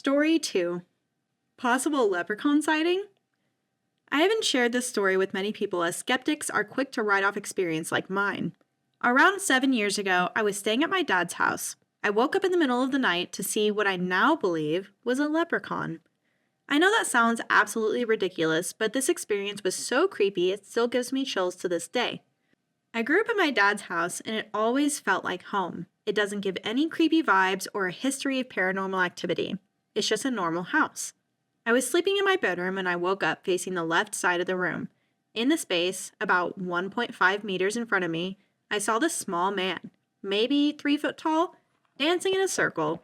Story 2. Possible leprechaun sighting? I haven't shared this story with many people as skeptics are quick to write off experience like mine. Around 7 years ago, I was staying at my dad's house. I woke up in the middle of the night to see what I now believe was a leprechaun. I know that sounds absolutely ridiculous, but this experience was so creepy it still gives me chills to this day. I grew up in my dad's house and it always felt like home. It doesn't give any creepy vibes or a history of paranormal activity. It's just a normal house. I was sleeping in my bedroom and I woke up facing the left side of the room. In the space, about 1.5 meters in front of me, I saw this small man, maybe 3 foot tall, dancing in a circle.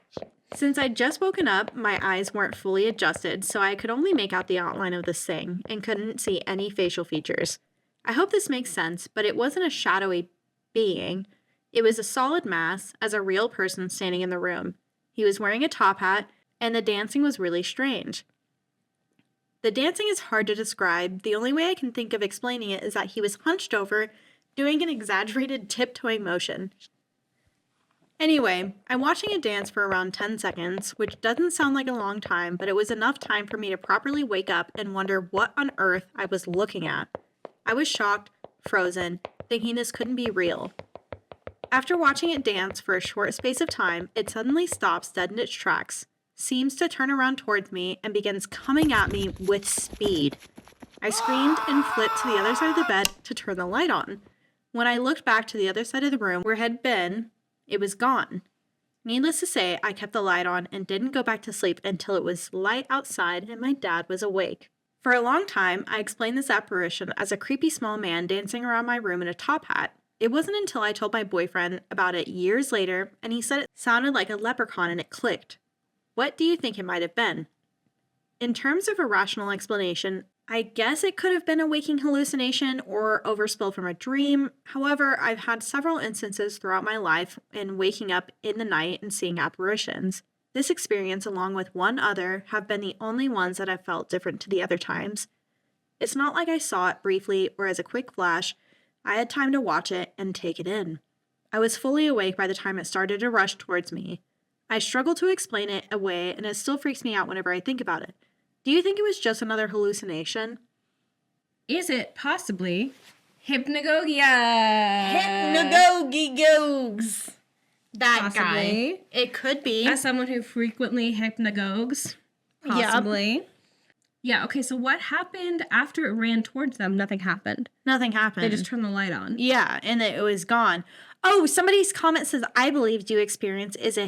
Since I'd just woken up, my eyes weren't fully adjusted, so I could only make out the outline of this thing and couldn't see any facial features. I hope this makes sense, but it wasn't a shadowy being. It was a solid mass, as a real person standing in the room. He was wearing a top hat, and the dancing was really strange. The dancing is hard to describe. The only way I can think of explaining it is that he was hunched over, doing an exaggerated tiptoeing motion. Anyway, I'm watching it dance for around 10 seconds, which doesn't sound like a long time, but it was enough time for me to properly wake up and wonder what on earth I was looking at. I was shocked, frozen, thinking this couldn't be real. After watching it dance for a short space of time, it suddenly stops dead in its tracks, seems to turn around towards me, and begins coming at me with speed. I screamed and flipped to the other side of the bed to turn the light on. When I looked back to the other side of the room where it had been, it was gone. Needless to say, I kept the light on and didn't go back to sleep until it was light outside and my dad was awake. For a long time, I explained this apparition as a creepy small man dancing around my room in a top hat. It wasn't until I told my boyfriend about it years later, and he said it sounded like a leprechaun and it clicked. What do you think it might have been? In terms of a rational explanation, I guess it could have been a waking hallucination or overspill from a dream. However, I've had several instances throughout my life in waking up in the night and seeing apparitions. This experience, along with one other, have been the only ones that I've felt different to the other times. It's not like I saw it briefly or as a quick flash. I had time to watch it and take it in. I was fully awake by the time it started to rush towards me. I struggle to explain it away, and it still freaks me out whenever I think about it. Do you think it was just another hallucination? Is it possibly hypnagogia? Hypnagogies. That Possibly. guy. It could be. As someone who frequently hypnagogues. Possibly. Yep. Yeah, okay, so what happened after it ran towards them? Nothing happened. Nothing happened. They just turned the light on. Yeah, and it was gone. Oh, somebody's comment says, I believe you experience is a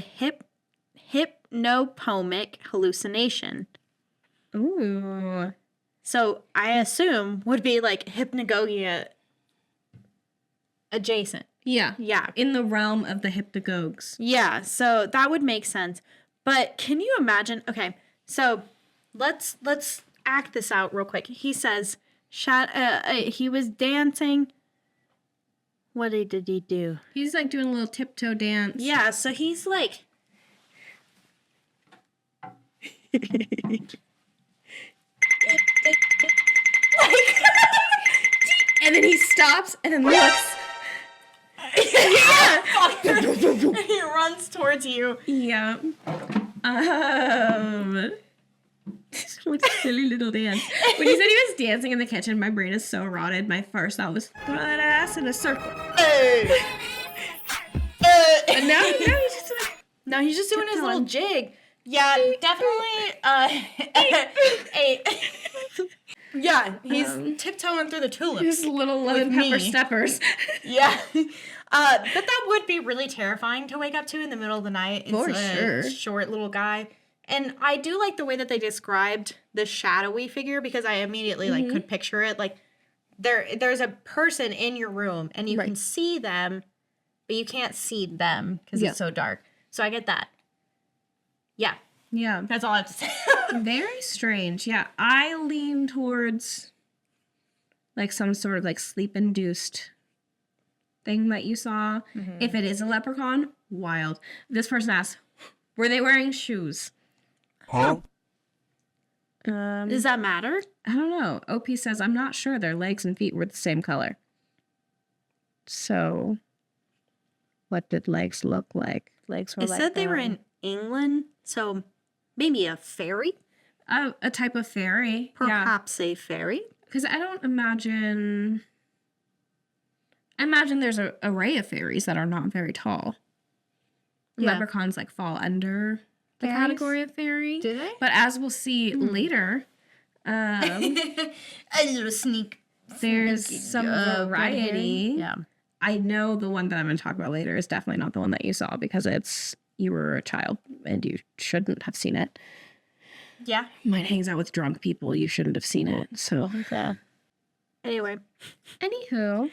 hypnopomic hallucination. Ooh. So I assume would be like hypnagogia adjacent. Yeah. Yeah. In the realm of the hypnagogues. Yeah, so that would make sense. But can you imagine? Okay, so let's act this out real quick. He says he was dancing. What did he do? He's like doing a little tiptoe dance. Yeah, so he's like and then he stops and then looks. Yeah. And he runs towards you. Yeah. What a silly little dance. When you said he was dancing in the kitchen, my brain is so rotted. My first thought was, throw that ass in a circle. And now he's just like... No, he's just doing his little jig. Yeah, definitely. Yeah, he's tiptoeing through the tulips. His little lemon pepper steppers. Yeah. But that would be really terrifying to wake up to in the middle of the night. It's For sure. Short little guy. And I do like the way that they described the shadowy figure because I immediately could picture it. Like there's a person in your room and you can see them, but you can't see them because it's so dark. So I get that. Yeah. Yeah. That's all I have to say. Very strange. Yeah. I lean towards like some sort of like sleep-induced thing that you saw. Mm-hmm. If it is a leprechaun, wild. This person asked, were they wearing shoes? Huh? Does that matter? I don't know. OP says, I'm not sure their legs and feet were the same color. So, what did legs look like? Legs were it like said they were in England, so Maybe a fairy? A type of fairy. Perhaps a fairy? Because I don't imagine... I imagine there's an array of fairies that are not very tall. Yeah. Leprechauns, like, fall under the Fairies? category of fairy. Do they? But as we'll see later, A little sneak. there's some variety. Yeah. I know the one that I'm going to talk about later is definitely not the one that you saw because you were a child and you shouldn't have seen it. Yeah. Mine hangs out with drunk people. You shouldn't have seen it. So, Anyway. anywho,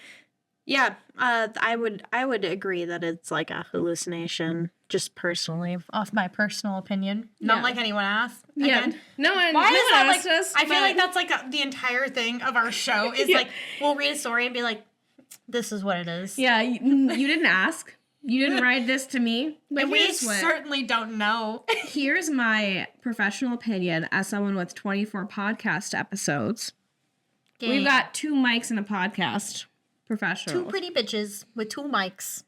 Yeah, I would agree that it's like a hallucination, just personally, off my personal opinion. Not Yeah. like anyone asked. yeah, Again. no one, Why no is one that asked like? us, I feel but- like that's like the entire thing of our show is Yeah. like we'll read a story and be like, "This is what it is." Yeah, you didn't ask. You didn't write this to me. But And we here's what. certainly don't know. Here's my professional opinion as someone with 24 podcast episodes. We've got 2 mics and a podcast. Professional. 2 pretty bitches with 2 mics.